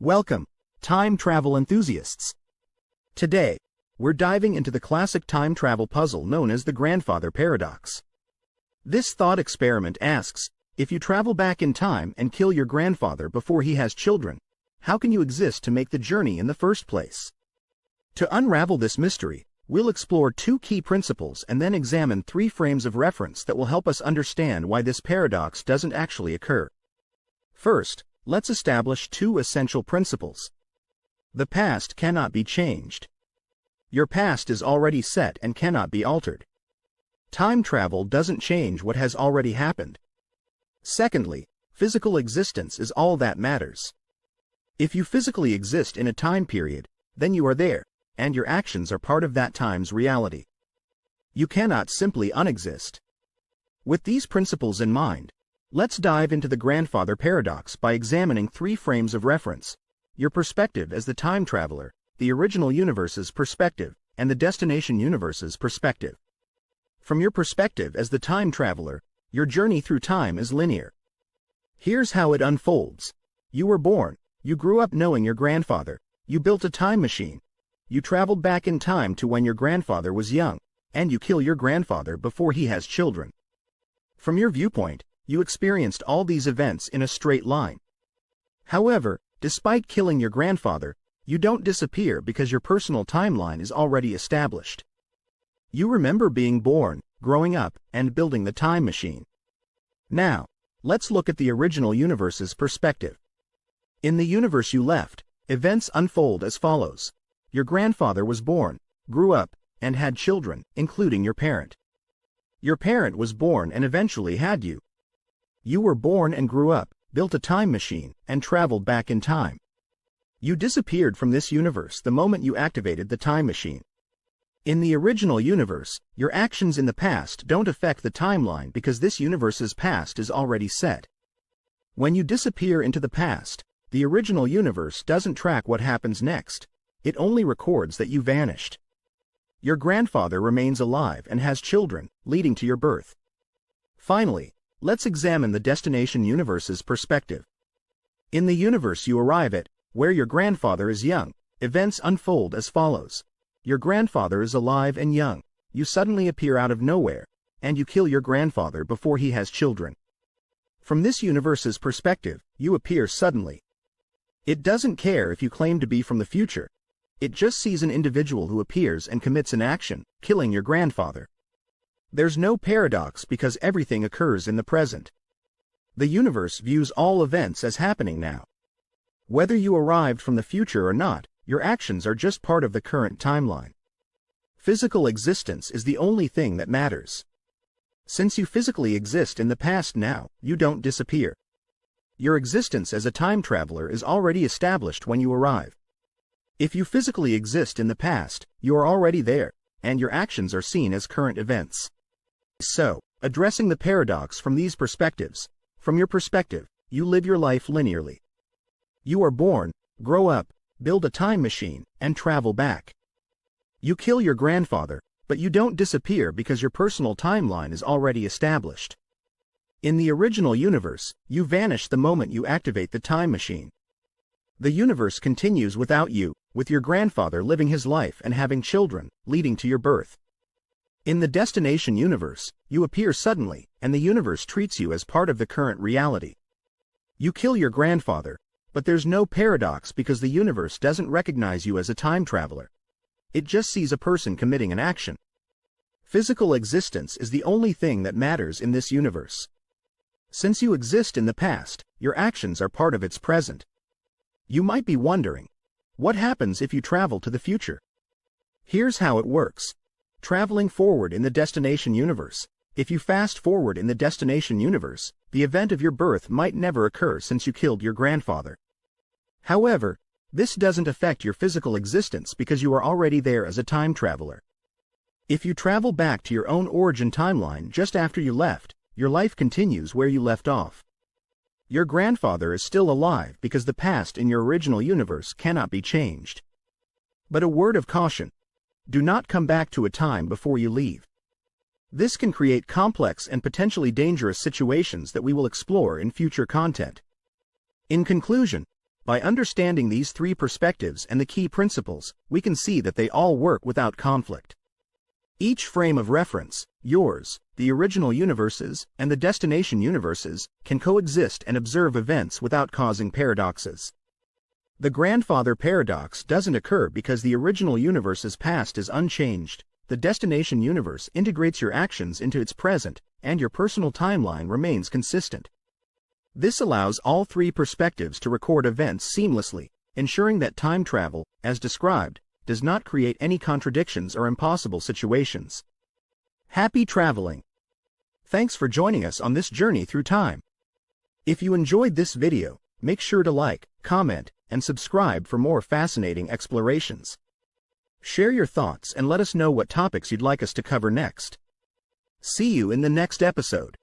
Welcome, time travel enthusiasts. Today, we're diving into the classic time travel puzzle known as the grandfather paradox. This thought experiment asks, if you travel back in time and kill your grandfather before he has children, how can you exist to make the journey in the first place? To unravel this mystery, we'll explore two key principles and then examine three frames of reference that will help us understand why this paradox doesn't actually occur. First, let's establish two essential principles. The past cannot be changed. Your past is already set and cannot be altered. Time travel doesn't change what has already happened. Secondly, physical existence is all that matters. If you physically exist in a time period, then you are there, and your actions are part of that time's reality. You cannot simply unexist. With these principles in mind, let's dive into the grandfather paradox by examining three frames of reference: your perspective as the time traveler, the original universe's perspective, and the destination universe's perspective. From your perspective as the time traveler, your journey through time is linear. Here's how it unfolds. You were born, you grew up knowing your grandfather, you built a time machine, you traveled back in time to when your grandfather was young, and you kill your grandfather before he has children. From your viewpoint, you experienced all these events in a straight line. However, despite killing your grandfather, you don't disappear because your personal timeline is already established. You remember being born, growing up, and building the time machine. Now, let's look at the original universe's perspective. In the universe you left, events unfold as follows. Your grandfather was born, grew up, and had children, including your parent. Your parent was born and eventually had you. You were born and grew up, built a time machine, and traveled back in time. You disappeared from this universe the moment you activated the time machine. In the original universe, your actions in the past don't affect the timeline because this universe's past is already set. When you disappear into the past, the original universe doesn't track what happens next. It only records that you vanished. Your grandfather remains alive and has children, leading to your birth. Finally, let's examine the destination universe's perspective. In the universe you arrive at, where your grandfather is young, events unfold as follows. Your grandfather is alive and young, you suddenly appear out of nowhere, and you kill your grandfather before he has children. From this universe's perspective, you appear suddenly. It doesn't care if you claim to be from the future. It just sees an individual who appears and commits an action, killing your grandfather. There's no paradox because everything occurs in the present. The universe views all events as happening now. Whether you arrived from the future or not, your actions are just part of the current timeline. Physical existence is the only thing that matters. Since you physically exist in the past now, you don't disappear. Your existence as a time traveler is already established when you arrive. If you physically exist in the past, you are already there, and your actions are seen as current events. So, addressing the paradox from these perspectives, from your perspective, you live your life linearly. You are born, grow up, build a time machine, and travel back. You kill your grandfather, but you don't disappear because your personal timeline is already established. In the original universe, you vanish the moment you activate the time machine. The universe continues without you, with your grandfather living his life and having children, leading to your birth. In the destination universe, you appear suddenly, and the universe treats you as part of the current reality. You kill your grandfather, but there's no paradox because the universe doesn't recognize you as a time traveler. It just sees a person committing an action. Physical existence is the only thing that matters in this universe. Since you exist in the past, your actions are part of its present. You might be wondering, what happens if you travel to the future? Here's how it works. Traveling forward in the destination universe. If you fast forward in the destination universe, the event of your birth might never occur since you killed your grandfather. However, this doesn't affect your physical existence because you are already there as a time traveler. If you travel back to your own origin timeline just after you left, your life continues where you left off. Your grandfather is still alive because the past in your original universe cannot be changed. But a word of caution. Do not come back to a time before you leave. This can create complex and potentially dangerous situations that we will explore in future content. In conclusion, By understanding these three perspectives and the key principles, we can see that they all work without conflict. Each frame of reference, yours, the original universes, and the destination universes, can coexist and observe events without causing paradoxes. The grandfather paradox doesn't occur because the original universe's past is unchanged. The destination universe integrates your actions into its present, and your personal timeline remains consistent. This allows all three perspectives to record events seamlessly, ensuring that time travel, as described, does not create any contradictions or impossible situations. Happy traveling! Thanks for joining us on this journey through time. If you enjoyed this video, make sure to like, comment, and subscribe for more fascinating explorations. Share your thoughts and let us know what topics you'd like us to cover next. See you in the next episode.